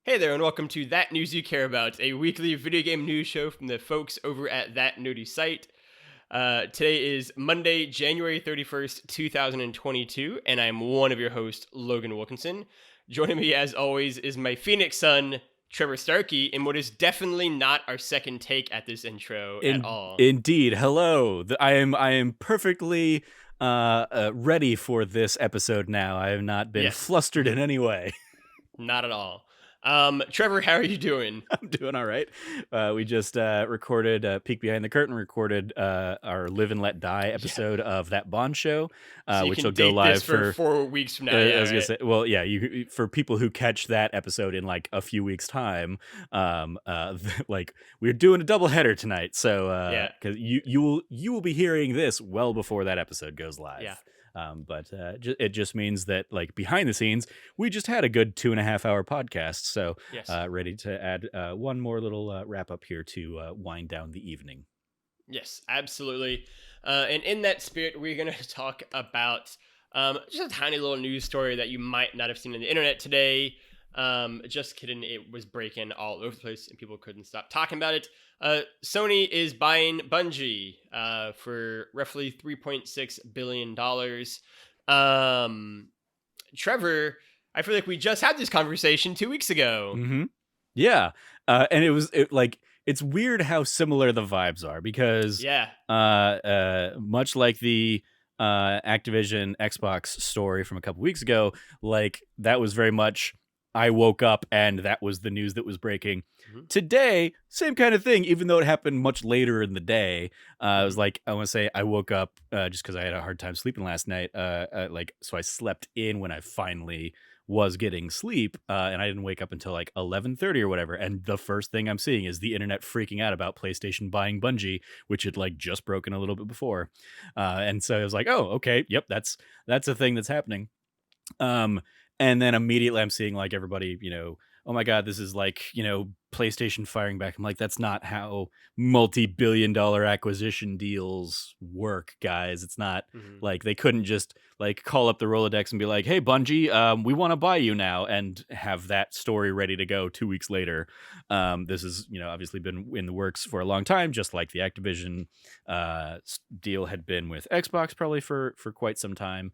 Hey there, and welcome to That News You Care About, a weekly video game news show from the folks over at That Nerdy site. Today is Monday, January 31st, 2022, and I'm one of your hosts, Logan Wilkinson. Joining me, as always, is my Phoenix son, Trevor Starkey, in what is definitely not our second take at this intro at all. Indeed. Hello. I am perfectly ready for this episode now. I have not been flustered in any way. Not at all. Trevor, how are you doing? I'm doing all right. We just recorded Peek Behind the Curtain, recorded our Live and Let Die episode of That Bond show, So which will go live for 4 weeks from now. I was gonna say, well, yeah, for people who catch that episode in like a few weeks' time, like we're doing a double header tonight, so because you will be hearing this well before that episode goes live. Yeah. But it just means that, like, behind the scenes, we just had a good 2.5-hour podcast. So ready to add one more little wrap up here to wind down the evening. Yes, absolutely. And in that spirit, we're going to talk about just a tiny little news story that you might not have seen on the internet today. Just kidding. It was breaking all over the place and people couldn't stop talking about it. Sony is buying Bungie for roughly $3.6 billion. Trevor, I feel like we just had this conversation 2 weeks ago. Mm-hmm. Yeah. And it's weird how similar the vibes are because much like the Activision Xbox story from a couple weeks ago, like that was very much I woke up and that was the news that was breaking. Mm-hmm. Today, same kind of thing, even though it happened much later in the day. I was like, I want to say I woke up just because I had a hard time sleeping last night. So I slept in when I finally was getting sleep, and I didn't wake up until like 11:30 or whatever. And the first thing I'm seeing is the internet freaking out about PlayStation buying Bungie, which had like just broken a little bit before. And so I was like, oh, okay, yep, that's a thing that's happening. And then immediately I'm seeing like everybody, oh my God, this is like, PlayStation firing back. I'm like, that's not how multi-billion-dollar acquisition deals work, guys. It's not like they couldn't just like call up the Rolodex and be like, hey, Bungie, we want to buy you now and have that story ready to go 2 weeks later. This is, obviously been in the works for a long time, just like the Activision deal had been with Xbox probably for quite some time.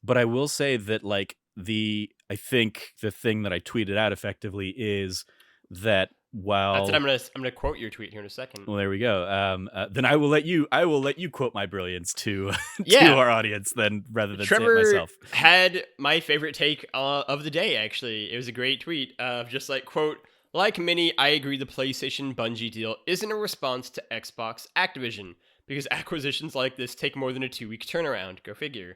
But I will say that like I think the thing that I tweeted out effectively is that while that's what I'm gonna quote your tweet here in a second. Well, there we go. Then I will let you quote my brilliance to our audience then rather than Trevor say it myself. Had my favorite take of the day, actually. It was a great tweet of just like, quote, like many, I agree the PlayStation Bungie deal isn't a response to Xbox Activision because acquisitions like this take more than a 2-week turnaround. Go figure.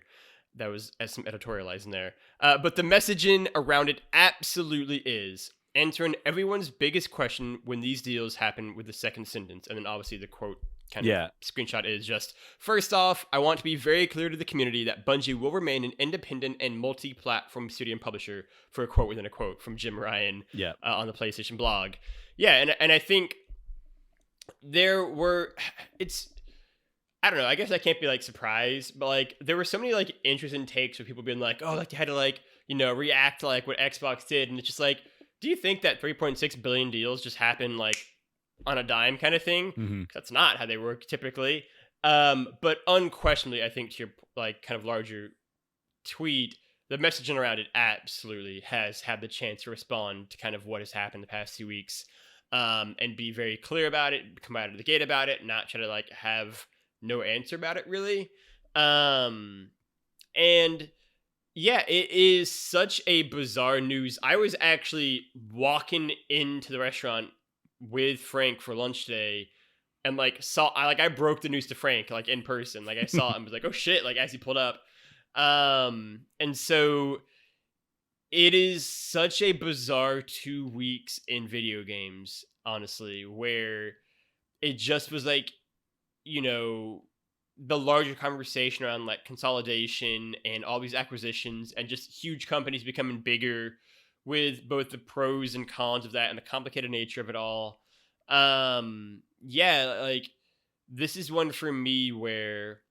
That was some editorializing there. But the messaging around it absolutely is answering everyone's biggest question when these deals happen with the second sentence. And then obviously the quote kind of screenshot is just, first off, I want to be very clear to the community that Bungie will remain an independent and multi-platform studio and publisher, for a quote within a quote from Jim Ryan on the PlayStation blog. Yeah, and I think I don't know, I guess I can't be like surprised, but like there were so many like interesting takes with people being like, oh, like they had to like, react to like what Xbox did. And it's just like, do you think that 3.6 billion deals just happen like on a dime kind of thing? Mm-hmm. That's not how they work typically. But unquestionably, I think to your like kind of larger tweet, the messaging around it absolutely has had the chance to respond to kind of what has happened the past 2 weeks, and be very clear about it, come out of the gate about it, not try to like have no answer about it really. And yeah, it is such a bizarre news. I was actually walking into the restaurant with Frank for lunch today and like I broke the news to Frank like in person. Like I saw it and was like, oh shit, like as he pulled up. And so it is such a bizarre 2 weeks in video games, honestly, where it just was like, the larger conversation around like consolidation and all these acquisitions and just huge companies becoming bigger with both the pros and cons of that and the complicated nature of it all. Like this is one for me where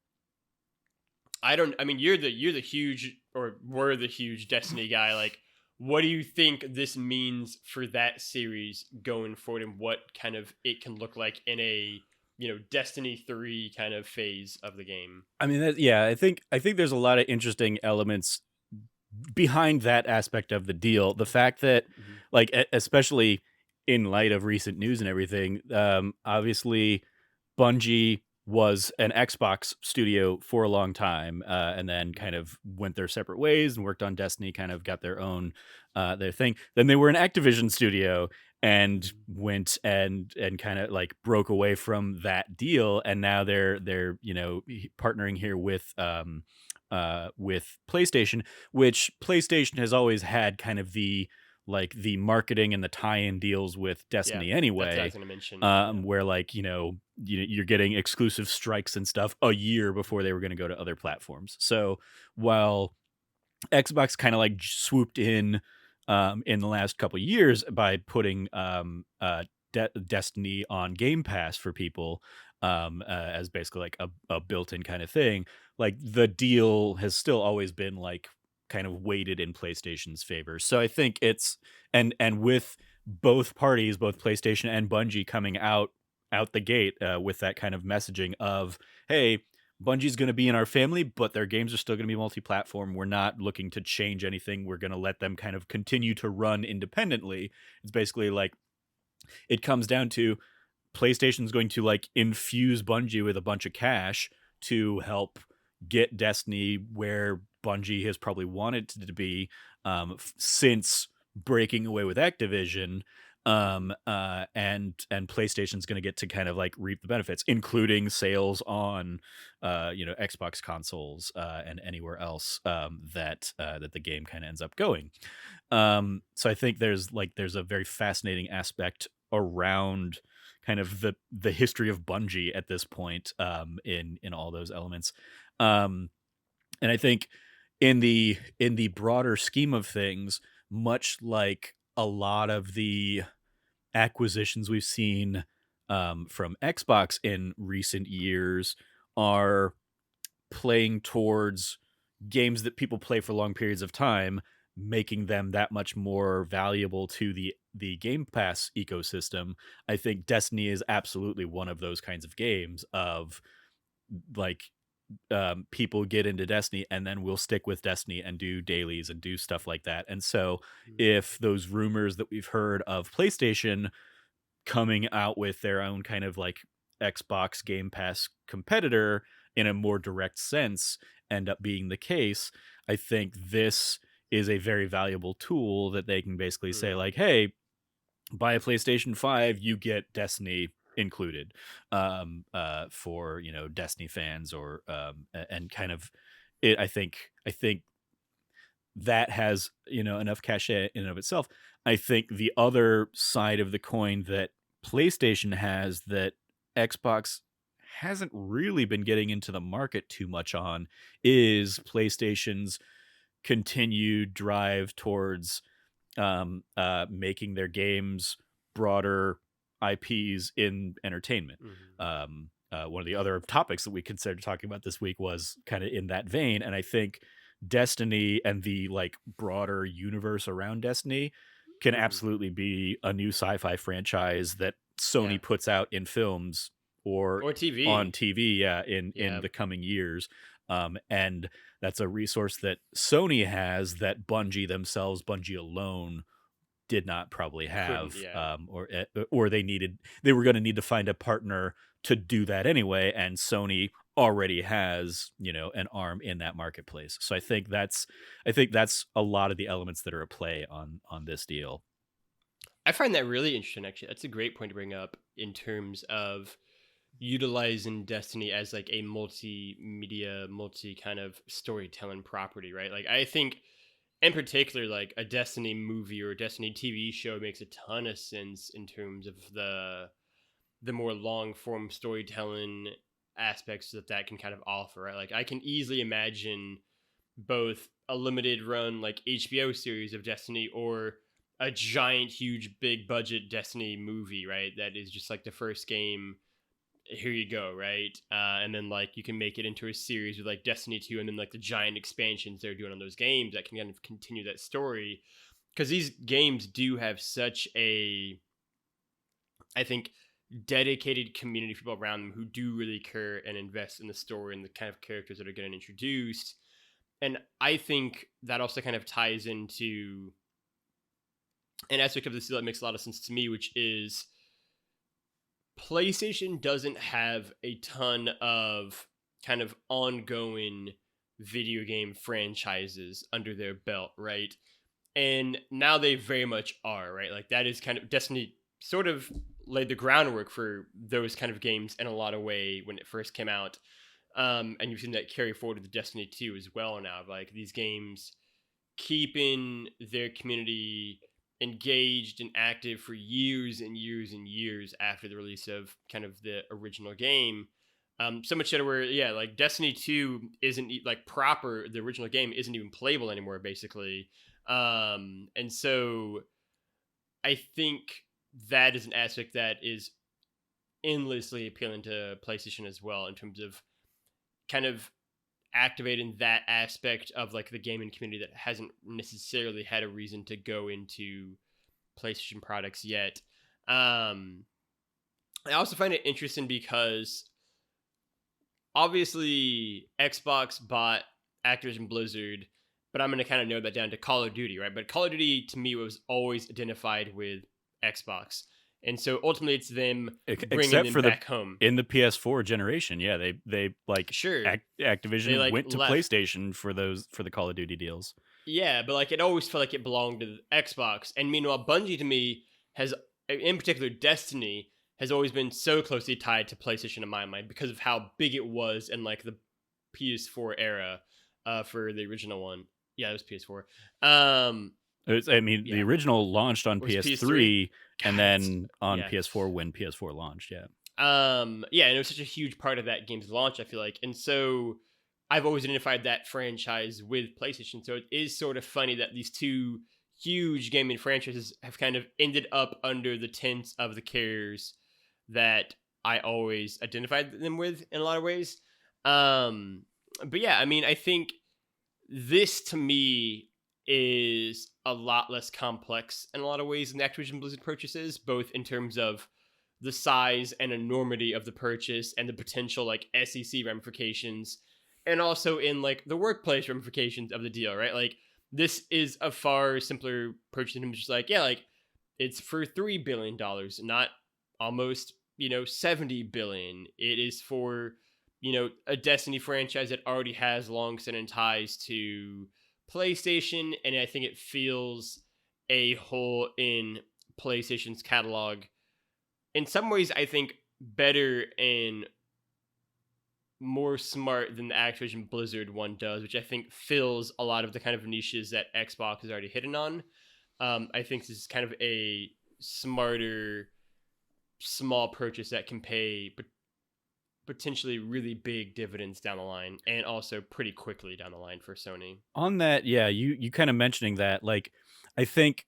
you're the huge, or were the huge Destiny guy. Like, what do you think this means for that series going forward, and what kind of it can look like in a Destiny 3 kind of phase of the game? I mean, I think there's a lot of interesting elements behind that aspect of the deal. The fact that, like, especially in light of recent news and everything, obviously Bungie was an Xbox studio for a long time, and then kind of went their separate ways and worked on Destiny, kind of got their own their thing. Then they were an Activision studio and went and kind of like broke away from that deal, and now they're partnering here with PlayStation, which PlayStation has always had kind of the marketing and the tie-in deals with Destiny anyway. That's what I was gonna mention. Where like you're getting exclusive strikes and stuff a year before they were going to go to other platforms. So while Xbox kind of like swooped in the last couple of years by putting Destiny on Game Pass for people, as basically like a built-in kind of thing. Like the deal has still always been like kind of weighted in PlayStation's favor. So I think it's and with both parties, both PlayStation and Bungie coming out the gate with that kind of messaging of, hey, Bungie's going to be in our family, but their games are still going to be multi-platform. We're not looking to change anything. We're going to let them kind of continue to run independently. It's basically like it comes down to PlayStation's going to like infuse Bungie with a bunch of cash to help get Destiny where Bungie has probably wanted it to be since breaking away with Activision. And PlayStation's going to get to kind of like reap the benefits, including sales on Xbox consoles and anywhere else that the game kind of ends up going. So I think there's a very fascinating aspect around kind of the history of Bungie at this point in all those elements. And I think in the broader scheme of things, much like a lot of the acquisitions we've seen from Xbox in recent years are playing towards games that people play for long periods of time, making them that much more valuable to the Game Pass ecosystem. I think Destiny is absolutely one of those kinds of games of like people get into Destiny and then we'll stick with Destiny and do dailies and do stuff like that. And so if those rumors that we've heard of PlayStation coming out with their own kind of like Xbox Game Pass competitor in a more direct sense end up being the case, I think this is a very valuable tool that they can basically say like, hey, buy a PlayStation 5, you get Destiny included for Destiny fans, or and kind of it. I think that has enough cachet in and of itself. I think the other side of the coin that PlayStation has that Xbox hasn't really been getting into the market too much on is PlayStation's continued drive towards making their games broader IPs in entertainment. One of the other topics that we considered talking about this week was kind of in that vein, and I think Destiny and the like broader universe around Destiny can absolutely be a new sci-fi franchise that Sony puts out in films or TV on TV in the coming years. And that's a resource that Sony has that Bungie themselves, Bungie alone, did not probably have, or they were going to need to find a partner to do that anyway, and Sony already has an arm in that marketplace. So I think that's a lot of the elements that are at play on this deal. I find that really interesting, actually. That's a great point to bring up in terms of utilizing Destiny as like a multimedia, multi kind of storytelling property, right? Like I think in particular, like a Destiny movie or a Destiny TV show makes a ton of sense in terms of the more long form storytelling aspects that can kind of offer, right? Like I can easily imagine both a limited run like HBO series of Destiny or a giant, huge, big budget Destiny movie, right? That is just like the first game. Here you go, right? And then like you can make it into a series with like Destiny 2 and then like the giant expansions they're doing on those games that can kind of continue that story. because these games do have such a, I think, dedicated community of people around them who do really care and invest in the story and the kind of characters that are getting introduced. And I think that also kind of ties into an aspect of this deal that makes a lot of sense to me, which is PlayStation doesn't have a ton of kind of ongoing video game franchises under their belt, right? And now they very much are, right? Like that is kind of Destiny sort of laid the groundwork for those kind of games in a lot of way when it first came out. And you've seen that carry forward to the Destiny 2 as well now. Like these games keeping their community engaged and active for years and years and years after the release of kind of the original game. So much that where, yeah, like Destiny 2 isn't like proper, the original game isn't even playable anymore, basically. And so I think that is an aspect that is endlessly appealing to PlayStation as well, in terms of kind of activating that aspect of like the gaming community that hasn't necessarily had a reason to go into PlayStation products yet. I also find it interesting because obviously Xbox bought Activision Blizzard, but I'm going to kind of narrow that down to Call of Duty, right? But Call of Duty to me was always identified with Xbox. And so ultimately it's them bringing them back home. In the PS4 generation, yeah, they like sure Activision they, like, went to left. PlayStation for the Call of Duty deals. Yeah, but like it always felt like it belonged to Xbox. And meanwhile, Bungie to me has, in particular Destiny, has always been so closely tied to PlayStation in my mind because of how big it was in like the PS4 era for the original one. Yeah, it was PS4. The original launched on PS3 and then on yeah. PS4 when PS4 launched. Yeah. Yeah, and it was such a huge part of that game's launch, I feel like. And so I've always identified that franchise with PlayStation. So it is sort of funny that these two huge gaming franchises have kind of ended up under the tents of the carriers that I always identified them with in a lot of ways. But yeah, I mean, I think this to me is a lot less complex in a lot of ways than the Activision Blizzard purchases, both in terms of the size and enormity of the purchase and the potential like SEC ramifications, and also in like the workplace ramifications of the deal, right? Like this is a far simpler purchase than just like, yeah, like it's for $3 billion, not almost, $70 billion. It is for, a Destiny franchise that already has long-standing ties to PlayStation, and I think it feels a hole in PlayStation's catalog. In some ways, I think better and more smart than the Activision Blizzard one does, which I think fills a lot of the kind of niches that Xbox is already hitting on. I think this is kind of a smarter, small purchase that can pay potentially really big dividends down the line, and also pretty quickly down the line for Sony. On that, yeah, you kind of mentioning that, like, I think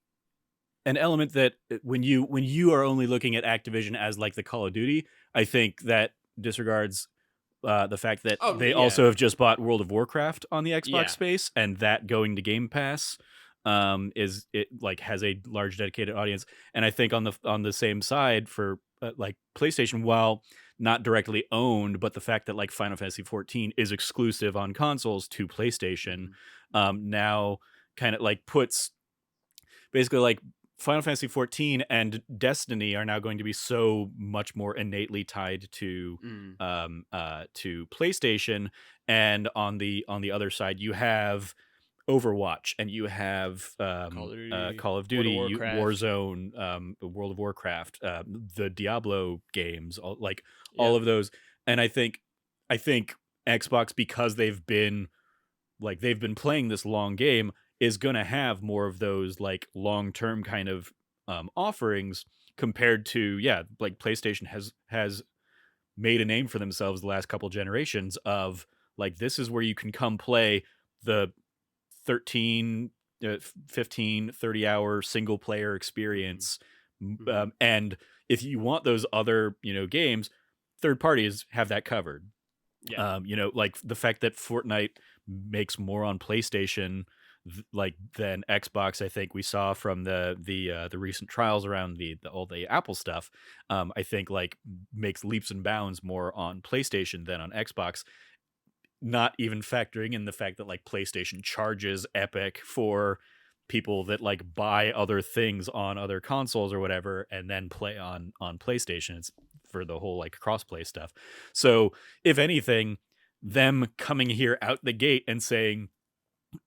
an element that when you are only looking at Activision as like the Call of Duty, I think that disregards the fact that they also have just bought World of Warcraft on the Xbox space, and that going to Game Pass is it like has a large dedicated audience. And I think on the same side for like PlayStation, while not directly owned, but the fact that like Final Fantasy 14 is exclusive on consoles to PlayStation, now kind of like puts basically like Final Fantasy 14 and Destiny are now going to be so much more innately tied to PlayStation. And on the other side, you have Overwatch and you have Call of Duty, Warzone, World of Warcraft, the Diablo games, all of those. And I think Xbox, because they've been playing this long game, is going to have more of those like long-term kind of offerings compared to, like PlayStation has made a name for themselves the last couple generations of like, this is where you can come play the 13, 15, 30 hour single player experience. And if you want those other, games, third parties have that covered. Like the fact that Fortnite makes more on PlayStation than Xbox. I think we saw from the recent trials around all the Apple stuff. I think like makes leaps and bounds more on PlayStation than on Xbox. Not even factoring in the fact that like PlayStation charges Epic for people that like buy other things on other consoles or whatever and then play on PlayStation. It's for the whole like crossplay stuff. So if anything, them coming here out the gate and saying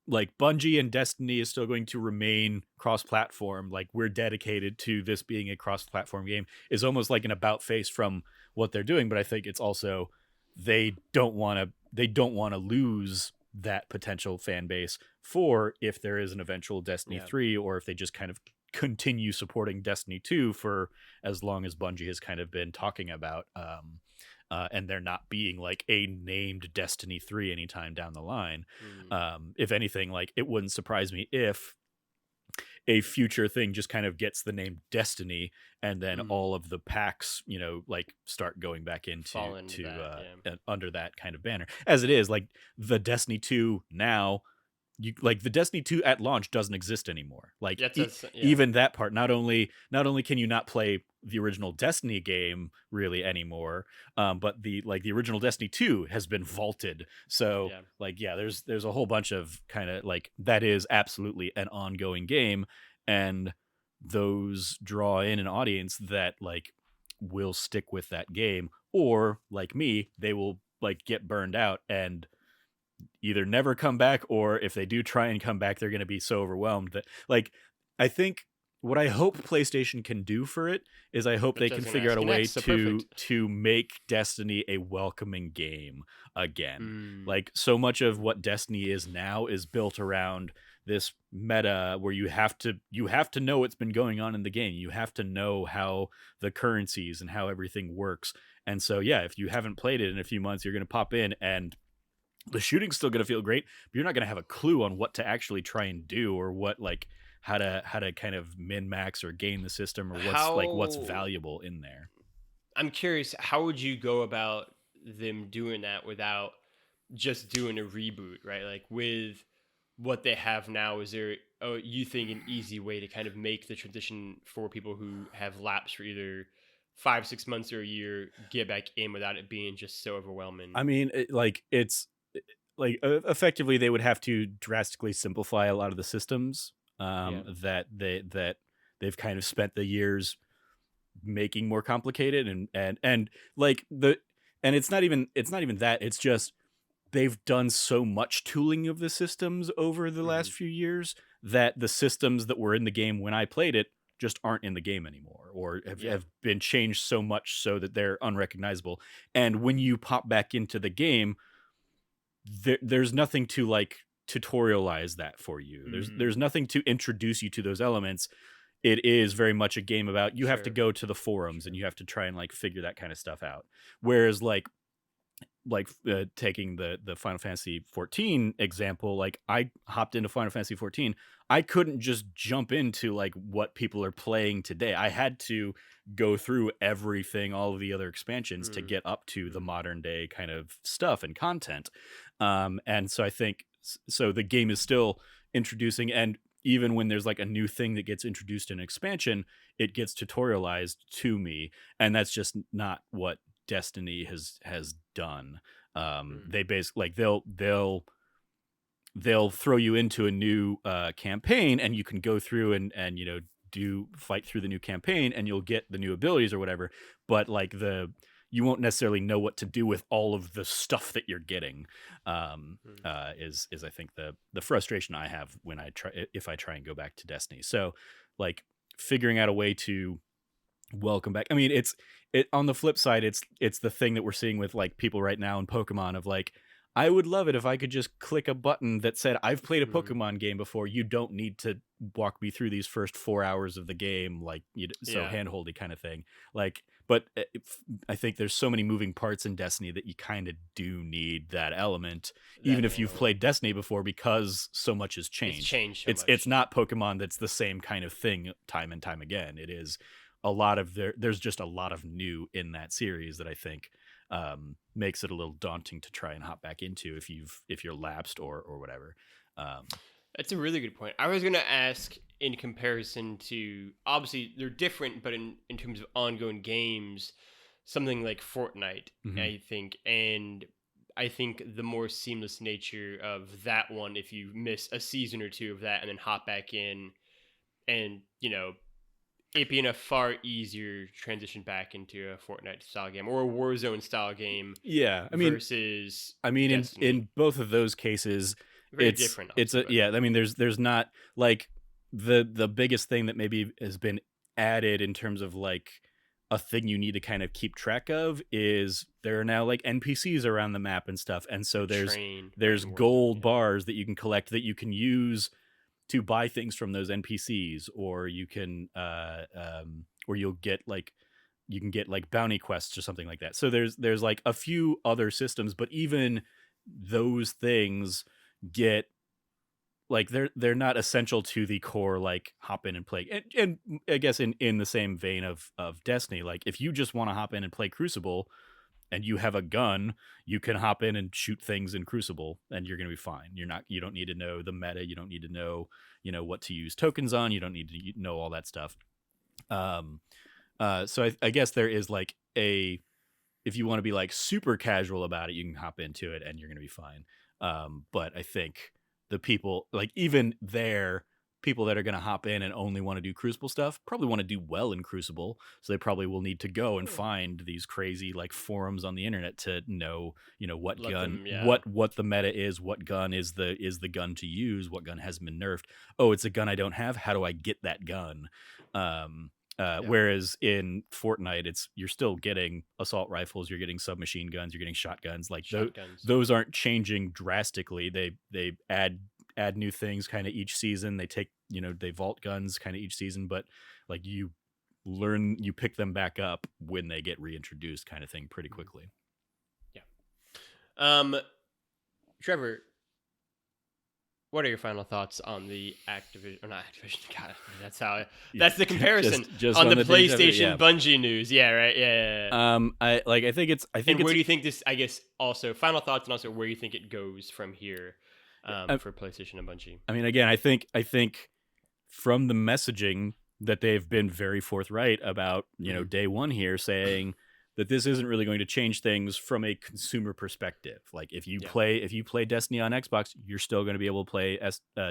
like Bungie and Destiny is still going to remain cross-platform, like we're dedicated to this being a cross-platform game, is almost like an about face from what they're doing. But I think it's also they don't want to lose that potential fan base for if there is an eventual Destiny 3, or if they just kind of continue supporting Destiny 2 for as long as Bungie has kind of been talking about, and there not being like a named Destiny 3 anytime down the line. If anything, like it wouldn't surprise me if a future thing just kind of gets the name Destiny, and then all of the packs, you know, like start going back into under that kind of banner. As it is, like the Destiny 2 now, like the Destiny 2 at launch doesn't exist anymore. Like even that part, not only can you not play the original Destiny game really anymore, but the original Destiny 2 has been vaulted. So there's a whole bunch of kind of like that is absolutely an ongoing game, and those draw in an audience that like will stick with that game, or like me, they will like get burned out and either never come back, or if they do try and come back, they're going to be so overwhelmed that like I think what I hope PlayStation can do for it is I hope they can figure out a way to make Destiny a welcoming game again. Like so much of what Destiny is now is built around this meta where you have to know what's been going on in the game. You have to know how the currencies and how everything works. And so if you haven't played it in a few months, you're going to pop in and the shooting's still going to feel great, but you're not going to have a clue on what to actually try and do, or what like how to kind of min max or game the system, or what's valuable in there. I'm curious, how would you go about them doing that without just doing a reboot, right? Like with what they have now, is there you think an easy way to kind of make the transition for people who have lapsed for either 5-6 months or a year get back in without it being just so overwhelming? I mean, effectively they would have to drastically simplify a lot of the systems that they've kind of spent the years making more complicated, and it's not even that, it's just they've done so much tooling of the systems over the last few years that the systems that were in the game when I played it just aren't in the game anymore, or have been changed so much so that they're unrecognizable. And when you pop back into the game, there's nothing to like tutorialize that for you. There's nothing to introduce you to those elements. It is very much a game about you have to go to the forums and you have to try and like figure that kind of stuff out. Whereas taking the Final Fantasy 14 example, like I hopped into Final Fantasy 14, I couldn't just jump into like what people are playing today. I had to go through everything, all of the other expansions to get up to the modern day kind of stuff and content. And so I think the game is still introducing, and even when there's like a new thing that gets introduced in expansion, it gets tutorialized to me, and that's just not what Destiny has done. They basically like they'll throw you into a new campaign, and you can go through and you know fight through the new campaign, and you'll get the new abilities or whatever, but like you won't necessarily know what to do with all of the stuff that you're getting. Is I think the frustration I have when if I try and go back to Destiny. So like figuring out a way to welcome back. I mean, it on the flip side, it's the thing that we're seeing with like people right now in Pokemon of like, I would love it if I could just click a button that said, I've played a Pokemon game before. You don't need to walk me through these first 4 hours of the game, like handholdy kind of thing. Like, but I think there's so many moving parts in Destiny that you kind of do need that element, even if you've played Destiny before, because so much has changed. It's not Pokemon that's the same kind of thing time and time again. It is a lot of there's just a lot of new in that series that I think makes it a little daunting to try and hop back into if you're lapsed or whatever. That's a really good point. I was gonna ask, in comparison to, obviously they're different, but in terms of ongoing games, something like Fortnite, Mm-hmm. I think the more seamless nature of that one, if you miss a season or two of that and then hop back in, and it being a far easier transition back into a Fortnite style game or a Warzone style game Yeah, versus in Destiny. both of those cases, Very different, it's obviously, a but yeah. I mean, there's not like the biggest thing that maybe has been added in terms of like a thing you need to kind of keep track of is there are now like NPCs around the map and stuff, and so a train, right, there's in Warzone, gold bars that you can collect that you can use to buy things from those NPCs, or you can or you'll get like you can get like bounty quests or something like that. So there's like a few other systems, but even those things get like they're not essential to the core like hop in and play. And I guess in the same vein of Destiny, like if you just want to hop in and play Crucible and you have a gun, you can hop in and shoot things in Crucible and you're going to be fine. You don't need to know the meta, you don't need to know, what to use tokens on, you don't need to know all that stuff. Um so I guess there is like if you want to be like super casual about it, you can hop into it and you're going to be fine. But I think the people like even there, people that are going to hop in and only want to do Crucible stuff probably want to do well in Crucible. So they probably will need to go and find these crazy like forums on the internet to know, what let gun, them, yeah. what the meta is, what gun is the gun to use, what gun hasn't been nerfed. Oh, it's a gun I don't have. How do I get that gun? Whereas in Fortnite, you're still getting assault rifles, you're getting submachine guns, you're getting shotguns. Like Shotguns. those aren't changing drastically. They add new things kind of each season. They take they vault guns kind of each season, but like you pick them back up when they get reintroduced, kind of thing, pretty quickly. Yeah. Trevor, what are your final thoughts on the Activision, or not Activision? God, that's the comparison just on the PlayStation PlayStation Bungie news. Yeah, right. Yeah. I think it's. And where do you think this? I guess also final thoughts, and also where you think it goes from here, for PlayStation and Bungie. I mean, again, I think from the messaging that they've been very forthright about, day one here, saying that this isn't really going to change things from a consumer perspective. Like if you play Destiny on Xbox, you're still going to be able to play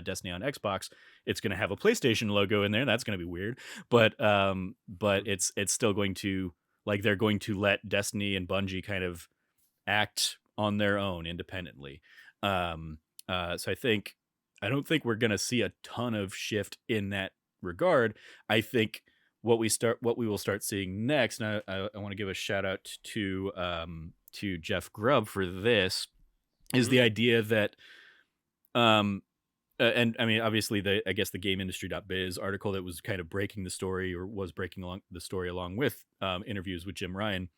Destiny on Xbox. It's going to have a PlayStation logo in there. That's going to be weird, but it's still going to, like, they're going to let Destiny and Bungie kind of act on their own independently. So I don't think we're going to see a ton of shift in that regard. I think what we will start seeing next, and I want to give a shout out to Jeff Grubb for this, is the idea that and I mean, obviously I guess the GamesIndustry.biz article that was kind of breaking the story, or was breaking along the story along with interviews with Jim Ryan,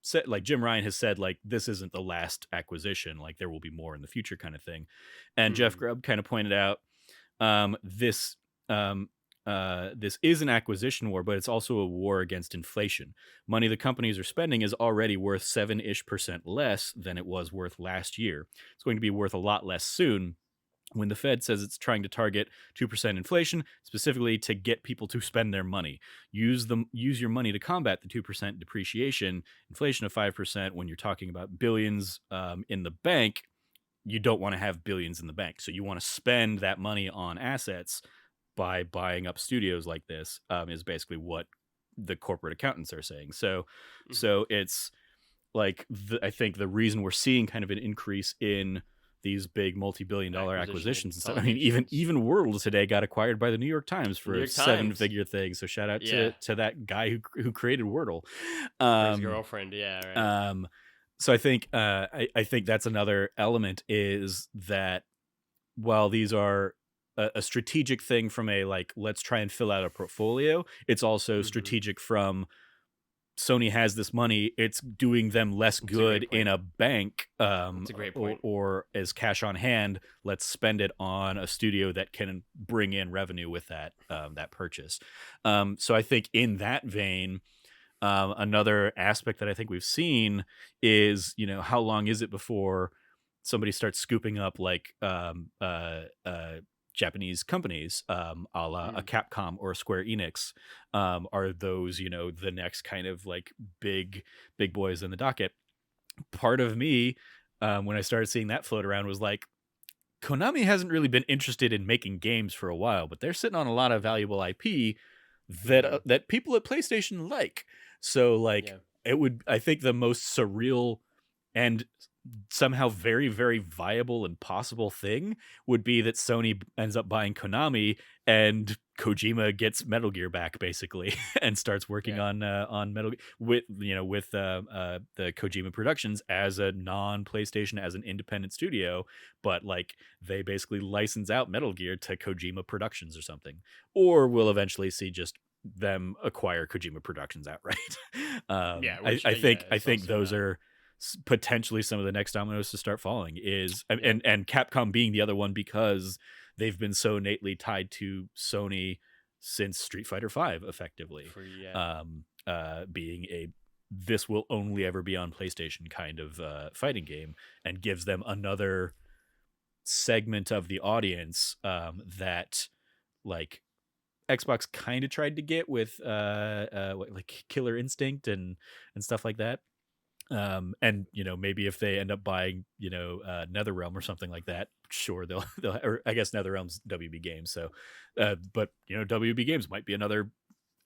said, like, Jim Ryan has said, like, this isn't the last acquisition, like there will be more in the future, kind of thing. And Jeff Grubb kind of pointed out this is an acquisition war, but it's also a war against inflation. Money the companies are spending is already worth 7% less than it was worth last year. It's going to be worth a lot less soon. When the Fed says it's trying to target 2% inflation, specifically to get people to spend their money, use your money to combat the 2% depreciation, inflation of 5%. When you're talking about billions in the bank, you don't want to have billions in the bank. So you want to spend that money on assets by buying up studios like this, is basically what the corporate accountants are saying. So it's like, I think the reason we're seeing kind of an increase in these big multi-billion-dollar acquisitions and stuff. I mean, even World today got acquired by the New York Times for a 7-figure thing. So shout out to that guy who created Wordle. His girlfriend, yeah, right. So I think I think that's another element, is that while these are a strategic thing from a, like, let's try and fill out a portfolio, it's also strategic from, Sony has this money, it's doing them less good in a bank, That's a great point. or as cash on hand. Let's spend it on a studio that can bring in revenue with that purchase. So I think in that vein, another aspect that I think we've seen is, how long is it before somebody starts scooping up, like, Japanese companies, a la a Capcom or a Square Enix, are those, the next kind of like big boys in the docket. Part of me, when I started seeing that float around, was like, Konami hasn't really been interested in making games for a while, but they're sitting on a lot of valuable IP that people at PlayStation like. So like, I think the most surreal and somehow very, very viable and possible thing would be that Sony ends up buying Konami and Kojima gets Metal Gear back basically and starts working on Metal with the Kojima Productions as a non-PlayStation, as an independent studio, but like they basically license out Metal Gear to Kojima Productions or something, or we'll eventually see just them acquire Kojima Productions outright. I think those are potentially some of the next dominoes to start falling, and Capcom being the other one, because they've been so innately tied to Sony since Street Fighter V, effectively, being this will only ever be on PlayStation kind of fighting game, and gives them another segment of the audience that like Xbox kind of tried to get with like Killer Instinct and stuff like that. And maybe if they end up buying NetherRealm or something like that, sure, they'll or I guess NetherRealm's WB Games, so but WB Games might be another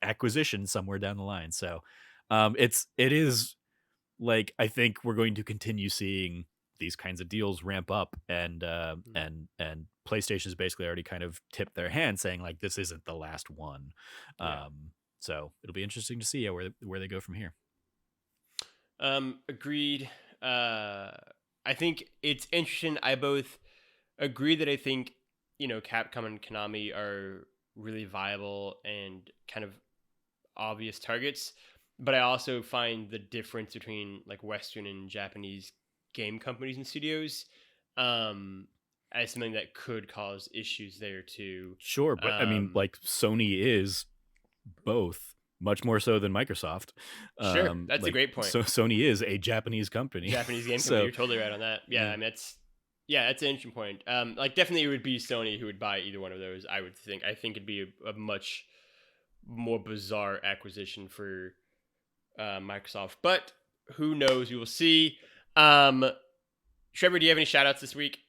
acquisition somewhere down the line. So it is like, I think we're going to continue seeing these kinds of deals ramp up, and PlayStation's basically already kind of tipped their hand saying like, this isn't the last one. So it'll be interesting to see where they go from here. Agreed. I think it's interesting. I both agree that I think, Capcom and Konami are really viable and kind of obvious targets, but I also find the difference between like Western and Japanese game companies and studios, as something that could cause issues there too. Sure, but I mean, like, Sony is both. Much more so than Microsoft. Sure, that's a great point. So Sony is a Japanese company. Japanese game company. You're totally right on that. Yeah, I mean, that's an interesting point. Like, definitely it would be Sony who would buy either one of those, I would think. I think it'd be a much more bizarre acquisition for Microsoft. But who knows? We will see. Trevor, do you have any shout-outs this week?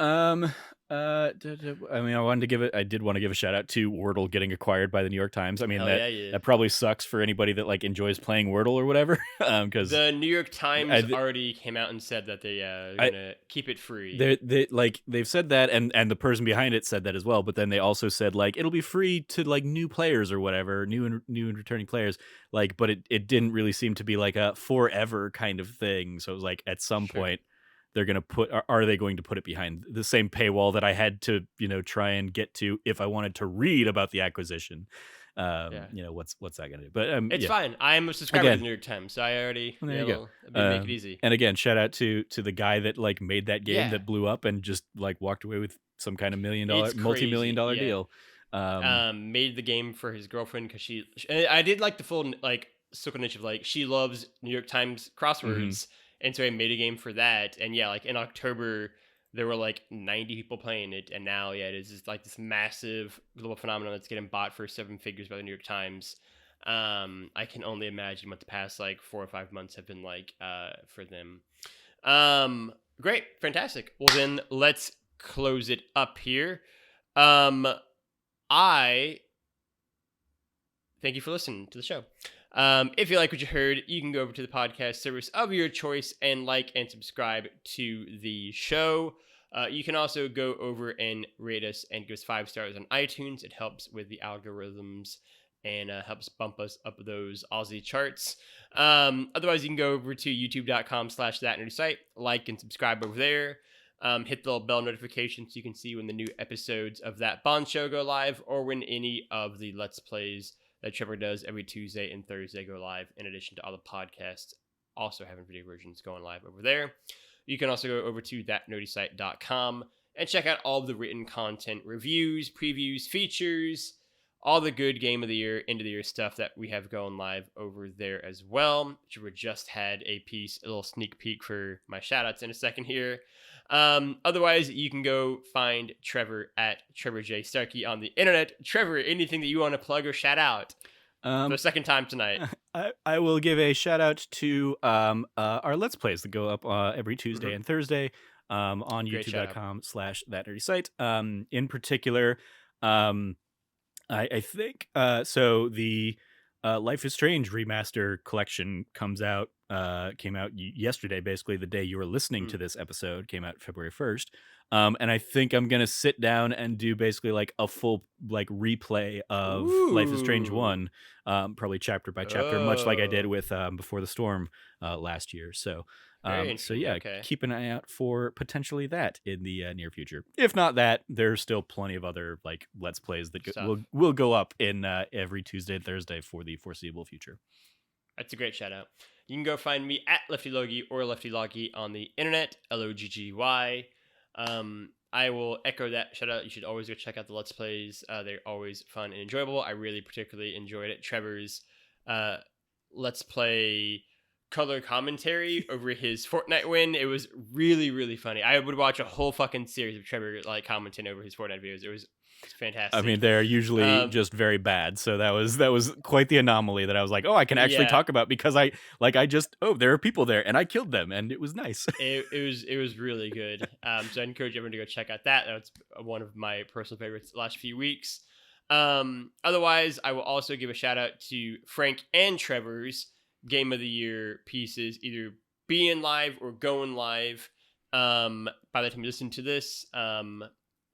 I mean, I did want to give a shout out to Wordle getting acquired by the New York Times. I mean, that probably sucks for anybody that like enjoys playing Wordle or whatever. Because the New York Times already came out and said that they're gonna keep it free. They've said that, and the person behind it said that as well. But then they also said like it'll be free to like new players or whatever, new and returning players. Like, but it didn't really seem to be like a forever kind of thing. So it was like at some point, they're going to are they going to put it behind the same paywall that I had to, try and get to if I wanted to read about the acquisition? What's that going to do? But it's fine. I'm a subscriber to the New York Times, so I already make it easy. And again, shout out to the guy that like made that game that blew up and just like walked away with some kind of multi-million-dollar deal. Made the game for his girlfriend because I did like the full like circle niche of like she loves New York Times crosswords. And so I made a game for that. And like in October, there were like 90 people playing it. And now, it is just like this massive global phenomenon that's getting bought for 7 figures by the New York Times. I can only imagine what the past like 4 or 5 months have been like for them. Great. Fantastic. Well, then let's close it up here. I thank you for listening to the show. If you like what you heard, you can go over to the podcast service of your choice and like and subscribe to the show. You can also go over and rate us and give us 5 stars on iTunes. It helps with the algorithms and helps bump us up those Aussie charts. Otherwise, you can go over to youtube.com/thatnerdysite, like and subscribe over there. Hit the little bell notification so you can see when the new episodes of That Bond Show go live, or when any of the Let's Plays that Trevor does every Tuesday and Thursday go live, in addition to all the podcasts also having video versions going live over there. You can also go over to thatnerdysite.com and check out all of the written content, reviews, previews, features, all the good game of the year, end of the year stuff that we have going live over there as well. Trevor just had a little sneak peek for my shout outs in a second here. Otherwise, you can go find Trevor at Trevor J. Starkey on the internet. Trevor, anything that you want to plug or shout out for the second time tonight? I will give a shout out to our Let's Plays that go up every Tuesday and Thursday on youtube.com/thatnerdysite. In particular, I think so the Life is Strange remaster collection came out yesterday, basically the day you were listening to this episode, came out February 1st. And I think I'm gonna sit down and do basically like a full like replay of Life is Strange 1, probably chapter by chapter, much like I did with Before the Storm last year. So yeah, keep an eye out for potentially that in the near future. If not that, there's still plenty of other like Let's Plays that will go up in every Tuesday and Thursday for the foreseeable future. That's a great shout out. You can go find me at LeftyLogie or LeftyLogie on the internet, LOGGY. I will echo that shout out. You should always go check out the Let's Plays. They're always fun and enjoyable. I really particularly enjoyed it. Trevor's Let's Play color commentary over his Fortnite win. It was really, really funny. I would watch a whole fucking series of Trevor like commenting over his Fortnite videos. It's fantastic. I mean, they're usually just very bad, so that was quite the anomaly that I was like, oh, I can actually talk about because there are people there and I killed them and it was nice. it was really good. So I encourage everyone to go check out that. That's one of my personal favorites the last few weeks. Otherwise, I will also give a shout out to Frank and Trevor's Game of the Year pieces, either being live or going live. By the time you listen to this,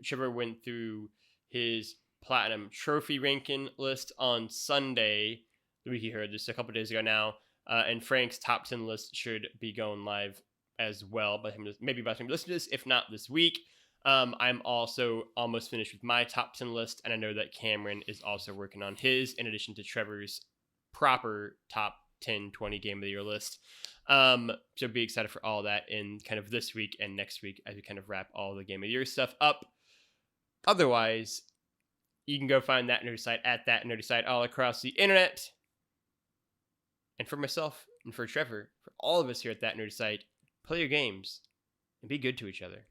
Trevor went through his platinum trophy ranking list on Sunday, the week he heard this, a couple days ago now, and Frank's top 10 list should be going live as well maybe by the time you listen to this, if not this week. I'm also almost finished with my top 10 list, and I know that Cameron is also working on his, in addition to Trevor's proper top 10, 20 Game of the Year list. So be excited for all that in kind of this week and next week as we kind of wrap all the Game of the Year stuff up. Otherwise, you can go find That Nerdy Site at That Nerdy Site all across the internet. And for myself and for Trevor, for all of us here at That Nerdy Site, play your games and be good to each other.